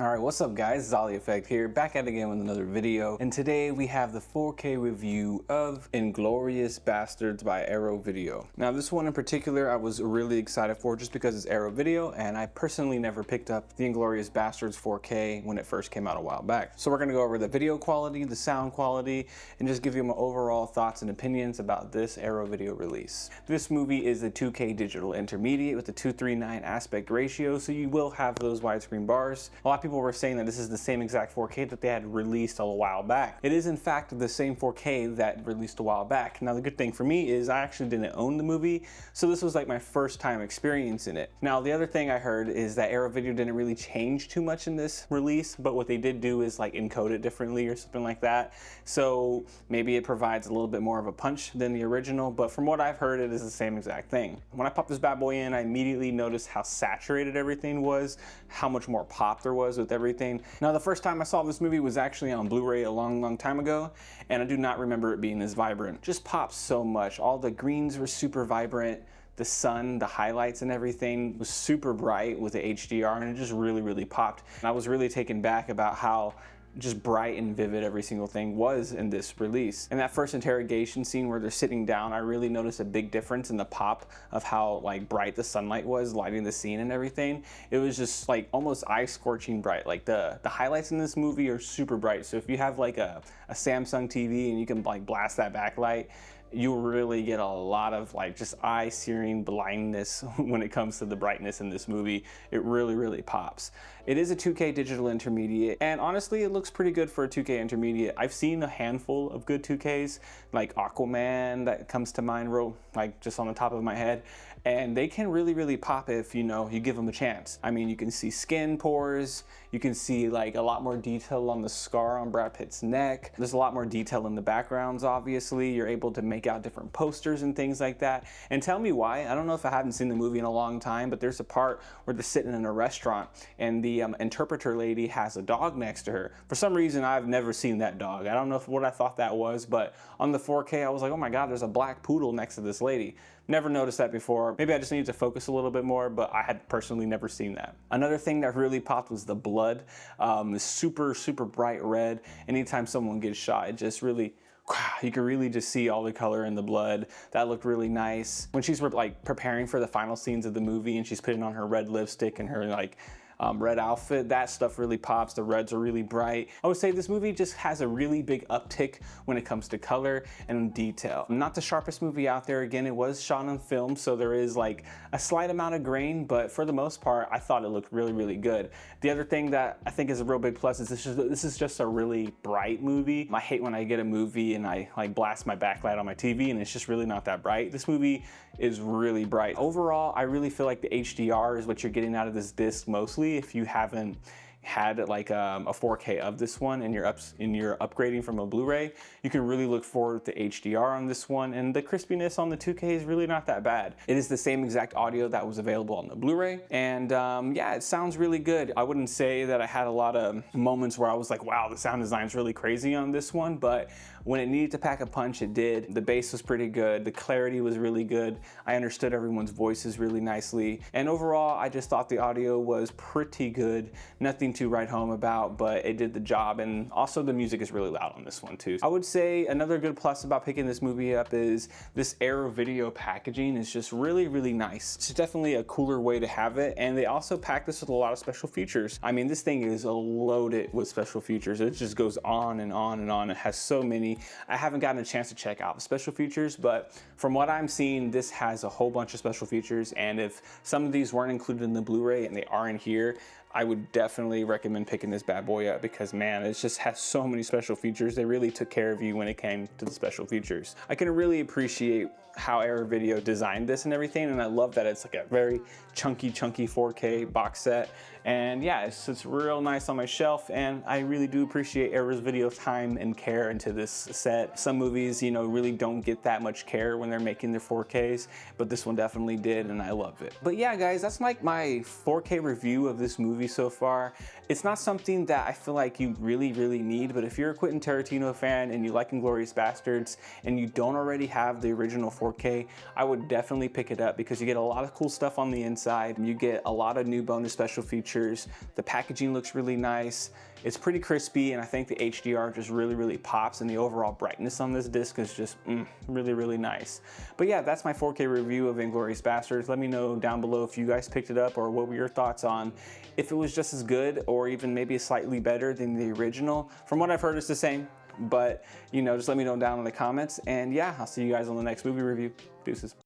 Alright, what's up guys? Zolly Effect here, back at it again with another video, and today we have the 4K review of Inglourious Basterds by Arrow Video. Now this one in particular I was really excited for just because it's Arrow Video, and I personally never picked up the Inglourious Basterds 4K when it first came out a while back. So we're going to go over the video quality, the sound quality, and just give you my overall thoughts and opinions about this Arrow Video release. This movie is a 2K digital intermediate with a 2:3:9 aspect ratio, so you will have those widescreen bars. A lot of people were saying that this is the same exact 4K that they had released a while back. It is in fact the same 4K that released a while back. Now the good thing for me is I actually didn't own the movie, so this was like my first time experiencing it. Now the other thing I heard is that Arrow Video didn't really change too much in this release, but what they did do is like encode it differently or something like that. So maybe it provides a little bit more of a punch than the original, but from what I've heard it is the same exact thing. When I popped this bad boy in, I immediately noticed how saturated everything was, how much more pop there was with everything. Now the first time I saw this movie was actually on Blu-ray a long time ago, and I do not remember it being this vibrant. Just pops so much. All the greens were super vibrant. The sun, the highlights and everything was super bright with the HDR, and it just really popped. And I was really taken back about how just bright and vivid every single thing was in this release. And that first interrogation scene where they're sitting down, I really noticed a big difference in the pop of how like bright the sunlight was lighting the scene and everything. It was just like almost eye-scorching bright. Like the highlights in this movie are super bright. So if you have like a Samsung TV and you can like blast that backlight, you really get a lot of like just eye-searing blindness when it comes to the brightness in this movie. It really pops. It is a 2K digital intermediate, and honestly it looks pretty good for a 2K intermediate. I've seen a handful of good 2Ks, like Aquaman that comes to mind real like just on the top of my head, and they can really pop if you give them a chance. I mean, you can see skin pores, you can see like a lot more detail on the scar on Brad Pitt's neck. There's a lot more detail in the backgrounds. Obviously you're able to make out different posters and things like that. And tell me why, I don't know if I haven't seen the movie in a long time, but there's a part where they're sitting in a restaurant and the interpreter lady has a dog next to her. For some reason I've never seen that dog. I don't know what I thought that was, but on the 4K I was like, oh my god, there's a black poodle next to this lady. Never noticed that before. Maybe I just needed to focus a little bit more, but I had personally never seen that. Another thing that really popped was the blood. Super bright red. Anytime someone gets shot, it just really, you can really just see all the color in the blood. That looked really nice. When she's like preparing for the final scenes of the movie and she's putting on her red lipstick and her like red outfit, that stuff really pops. The reds are really bright. I would say this movie just has a really big uptick when it comes to color and detail. Not the sharpest movie out there. Again, it was shot on film, so there is like a slight amount of grain, but for the most part, I thought it looked really good. The other thing that I think is a real big plus is this is just a really bright movie. I hate when I get a movie and I like blast my backlight on my TV and it's just really not that bright. This movie is really bright. Overall, I really feel like the HDR is what you're getting out of this disc mostly. If you haven't had like a 4K of this one and you're upgrading from a Blu-ray, you can really look forward to HDR on this one, and the crispiness on the 2K is really not that bad. It is the same exact audio that was available on the Blu-ray, and yeah, it sounds really good. I wouldn't say that I had a lot of moments where I was like, wow, the sound design is really crazy on this one, but when it needed to pack a punch, it did. The bass was pretty good, the clarity was really good, I understood everyone's voices really nicely, and overall I just thought the audio was pretty good. Nothing to write home about, but it did the job, and also the music is really loud on this one too. I would say another good plus about picking this movie up is this Arrow Video packaging is just really nice. It's definitely a cooler way to have it, and they also pack this with a lot of special features. I mean, this thing is loaded with special features. It just goes on and on. It has so many. I haven't gotten a chance to check out the special features, but from what I'm seeing, this has a whole bunch of special features, and if some of these weren't included in the Blu-ray and they are in here, I would definitely recommend picking this bad boy up because man, it just has so many special features. They really took care of you when it came to the special features. I can really appreciate how Arrow Video designed this and everything, and I love that it's like a very chunky 4K box set. And yeah, it's real nice on my shelf, and I really do appreciate Arrow Video's time and care into this set. Some movies, really don't get that much care when they're making their 4Ks, but this one definitely did, and I love it. But yeah, guys, that's like my 4K review of this movie. movie so far. It's not something that I feel like you really need, but if you're a Quentin Tarantino fan and you like Inglourious Basterds and you don't already have the original 4K, I would definitely pick it up because you get a lot of cool stuff on the inside. You get a lot of new bonus special features. The packaging looks really nice. It's pretty crispy, and I think the HDR just really pops, and the overall brightness on this disc is just really nice. But yeah, that's my 4K review of Inglourious Basterds. Let me know down below if you guys picked it up or what were your thoughts on if it was just as good or even maybe slightly better than the original. From what I've heard, it's the same, but you know, just let me know down in the comments. And yeah, I'll see you guys on the next movie review. Deuces.